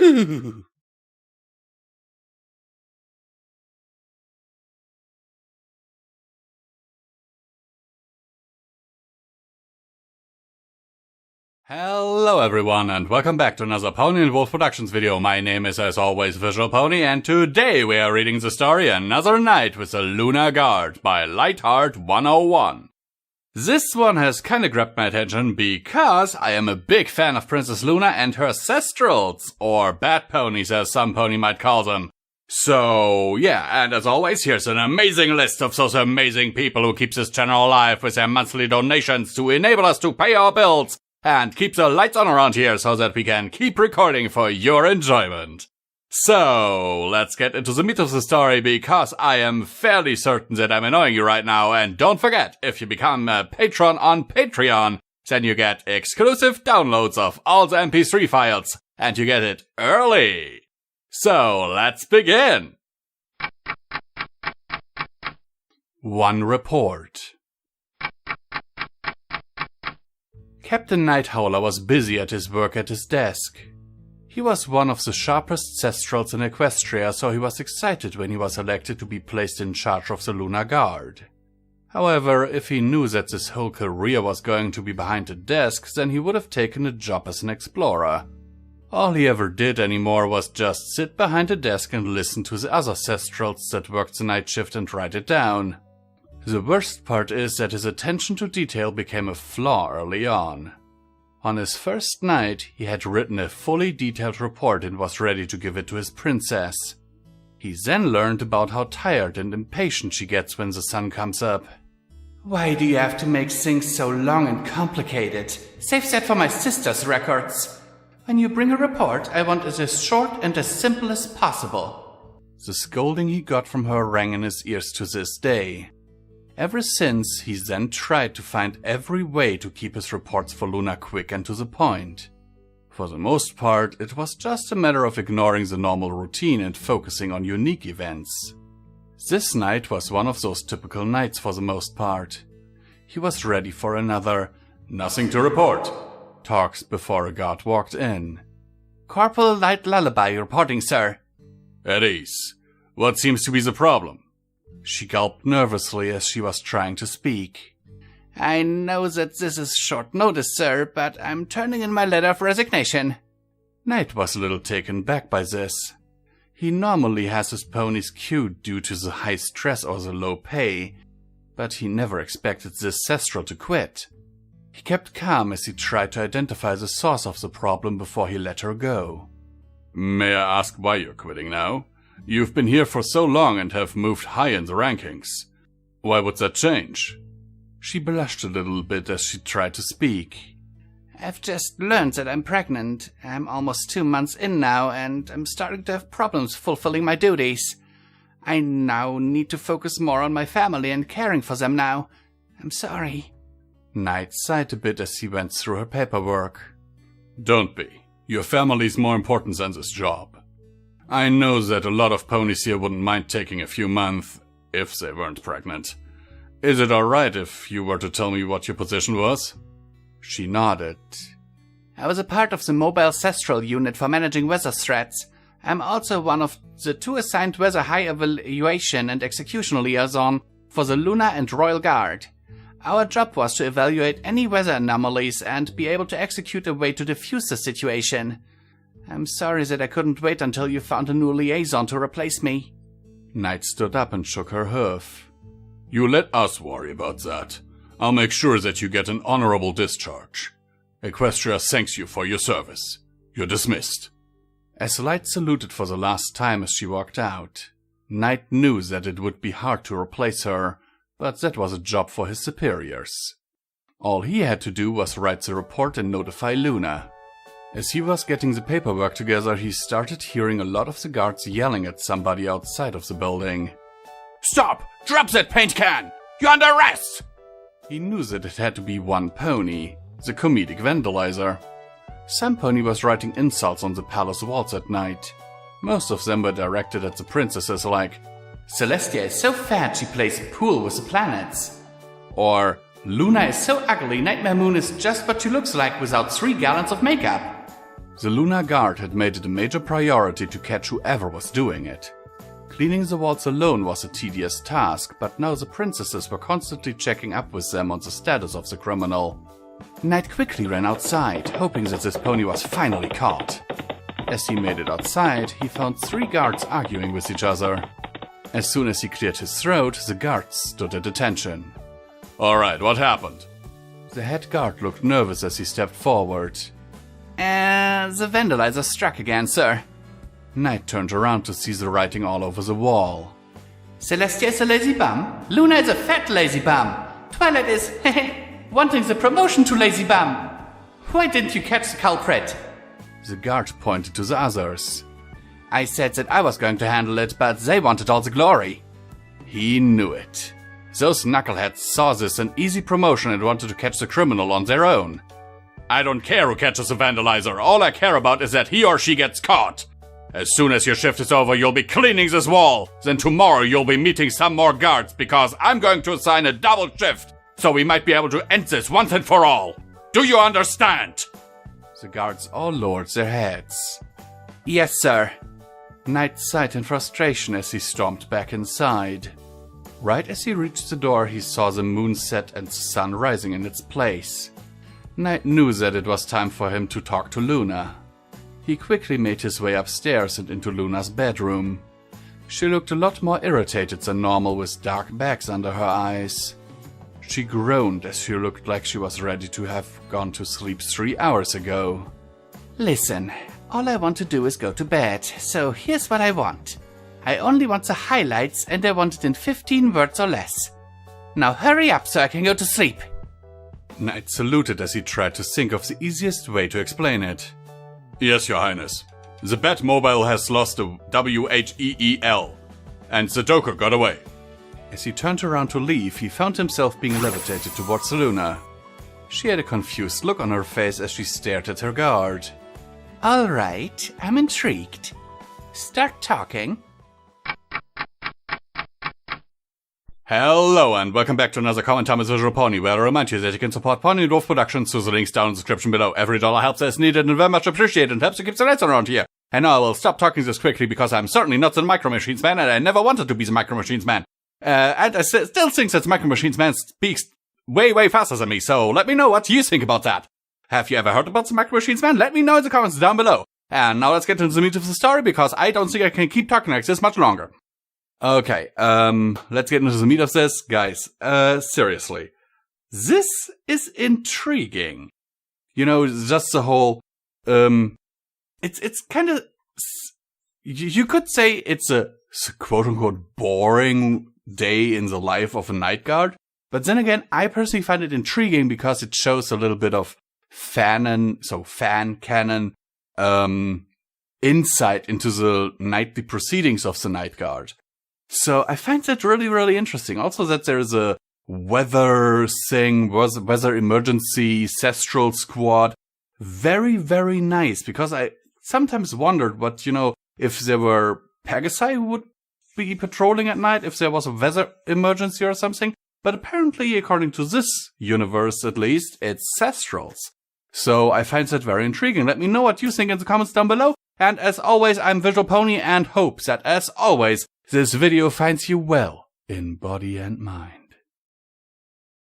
Hello everyone and welcome back to another Pony and Wolf Productions video. My name is as always Visual Pony and today we are reading the story Another Night with the Lunar Guard by Light Heart101. This one has kinda grabbed my attention because I am a big fan of Princess Luna and her Cestrals, or Bad Ponies as some pony might call them. So yeah, and as always here's an amazing list of those amazing people who keep this channel alive with their monthly donations to enable us to pay our bills and keep the lights on around here so that we can keep recording for your enjoyment. So, let's get into the meat of the story because I am fairly certain that I'm annoying you right now, and don't forget, if you become a patron on Patreon, then you get exclusive downloads of all the MP3 files, and you get it early. So, let's begin! One report. Captain Nighthowler was busy at his work at his desk. He was one of the sharpest Cestrals in Equestria, so he was excited when he was elected to be placed in charge of the Lunar Guard. However, if he knew that this whole career was going to be behind a desk, then he would have taken a job as an explorer. All he ever did anymore was just sit behind a desk and listen to the other Cestrals that worked the night shift and write it down. The worst part is that his attention to detail became a flaw early on. On his first night, he had written a fully detailed report and was ready to give it to his princess. He then learned about how tired and impatient she gets when the sun comes up. "Why do you have to make things so long and complicated? Save that for my sister's records. When you bring a report, I want it as short and as simple as possible." The scolding he got from her rang in his ears to this day. Ever since, he's then tried to find every way to keep his reports for Luna quick and to the point. For the most part, it was just a matter of ignoring the normal routine and focusing on unique events. This night was one of those typical nights for the most part. He was ready for another "nothing to report" talks before a guard walked in. "Corporal Light Lullaby reporting, sir." "At ease. What seems to be the problem?" She gulped nervously as she was trying to speak. "I know that this is short notice, sir, but I'm turning in my letter of resignation." Knight was a little taken back by this. He normally has his ponies queued due to the high stress or the low pay, but he never expected this Cestral to quit. He kept calm as he tried to identify the source of the problem before he let her go. "May I ask why you're quitting now? You've been here for so long and have moved high in the rankings. Why would that change?" She blushed a little bit as she tried to speak. "I've just learned that I'm pregnant. I'm almost 2 months in now, and I'm starting to have problems fulfilling my duties. I now need to focus more on my family and caring for them now. I'm sorry." Knight sighed a bit as he went through her paperwork. "Don't be. Your family's more important than this job. I know that a lot of ponies here wouldn't mind taking a few months if they weren't pregnant. Is it alright if you were to tell me what your position was?" She nodded. "I was a part of the mobile Cestral unit for managing weather threats. I'm also one of the 2 assigned weather high evaluation and execution liaison for the Lunar and Royal Guard. Our job was to evaluate any weather anomalies and be able to execute a way to defuse the situation. I'm sorry that I couldn't wait until you found a new liaison to replace me." Knight stood up and shook her hoof. "You let us worry about that. I'll make sure that you get an honorable discharge. Equestria thanks you for your service. You're dismissed." As Light saluted for the last time as she walked out, Knight knew that it would be hard to replace her, but that was a job for his superiors. All he had to do was write the report and notify Luna. As he was getting the paperwork together, he started hearing a lot of the guards yelling at somebody outside of the building. "Stop! Drop that paint can! You're under arrest!" He knew that it had to be one pony, the comedic vandalizer. Some pony was writing insults on the palace walls at night. Most of them were directed at the princesses like, "Celestia is so fat she plays pool with the planets." Or, "Luna is so ugly, Nightmare Moon is just what she looks like without 3 gallons of makeup." The Lunar Guard had made it a major priority to catch whoever was doing it. Cleaning the walls alone was a tedious task, but now the princesses were constantly checking up with them on the status of the criminal. Knight quickly ran outside, hoping that his pony was finally caught. As he made it outside, he found 3 guards arguing with each other. As soon as he cleared his throat, the guards stood at attention. Alright, what happened? The head guard looked nervous as he stepped forward. The vandalizer struck again, sir. Knight turned around to see the writing all over the wall. Celestia is a lazy bum. Luna is a fat lazy bum. Twilight is, wanting the promotion to lazy bum. Why didn't you catch the culprit? The guard pointed to the others. I said that I was going to handle it, but they wanted all the glory. He knew it. Those knuckleheads saw this an easy promotion and wanted to catch the criminal on their own. I don't care who catches the vandalizer. All I care about is that he or she gets caught. As soon as your shift is over, you'll be cleaning this wall. Then tomorrow you'll be meeting some more guards because I'm going to assign a double shift. So we might be able to end this once and for all. Do you understand? The guards all lowered their heads. Yes, sir. Knight sighed in frustration as he stomped back inside. Right as he reached the door, he saw the moon set and the sun rising in its place. Knight knew that it was time for him to talk to Luna. He quickly made his way upstairs and into Luna's bedroom. She looked a lot more irritated than normal with dark bags under her eyes. She groaned as she looked like she was ready to have gone to sleep 3 hours ago. Listen, all I want to do is go to bed, so here's what I want. I only want the highlights and I want it in 15 words or less. Now hurry up so I can go to sleep. Knight saluted as he tried to think of the easiest way to explain it. Yes, Your Highness. The Batmobile has lost the WHEEL, and the Joker got away. As he turned around to leave, he found himself being levitated towards Luna. She had a confused look on her face as she stared at her guard. All right, I'm intrigued. Start talking. Hello and welcome back to another Comment Time with Visual Pony, where I remind you that you can support Pony and Wolf Productions through the links down in the description below. Every dollar helps as needed and very much appreciated and helps to keep the lights on around here. And now I will stop talking this quickly because I'm certainly not the Micro Machines Man and I never wanted to be the Micro Machines Man. And I still think that the Micro Machines Man speaks way faster than me, so let me know what you think about that. Have you ever heard about the Micro Machines Man? Let me know in the comments down below. And now let's get into the meat of the story because I don't think I can keep talking like this much longer. Okay, let's get into the meat of this. Guys, seriously. This is intriguing. You know, just the whole, it's kind of, you could say it's a quote-unquote boring day in the life of a night guard. But then again, I personally find it intriguing because it shows a little bit of fan canon, insight into the nightly proceedings of the night guard. So I find that really interesting. Also that there's a weather thing, weather emergency, Cestral squad. Very nice, because I sometimes wondered what, if there were Pegasi who would be patrolling at night, if there was a weather emergency or something. But apparently, according to this universe at least, it's Cestrals. So I find that very intriguing. Let me know what you think in the comments down below. And as always, I'm Visual Pony and hope that, as always, this video finds you well in body and mind.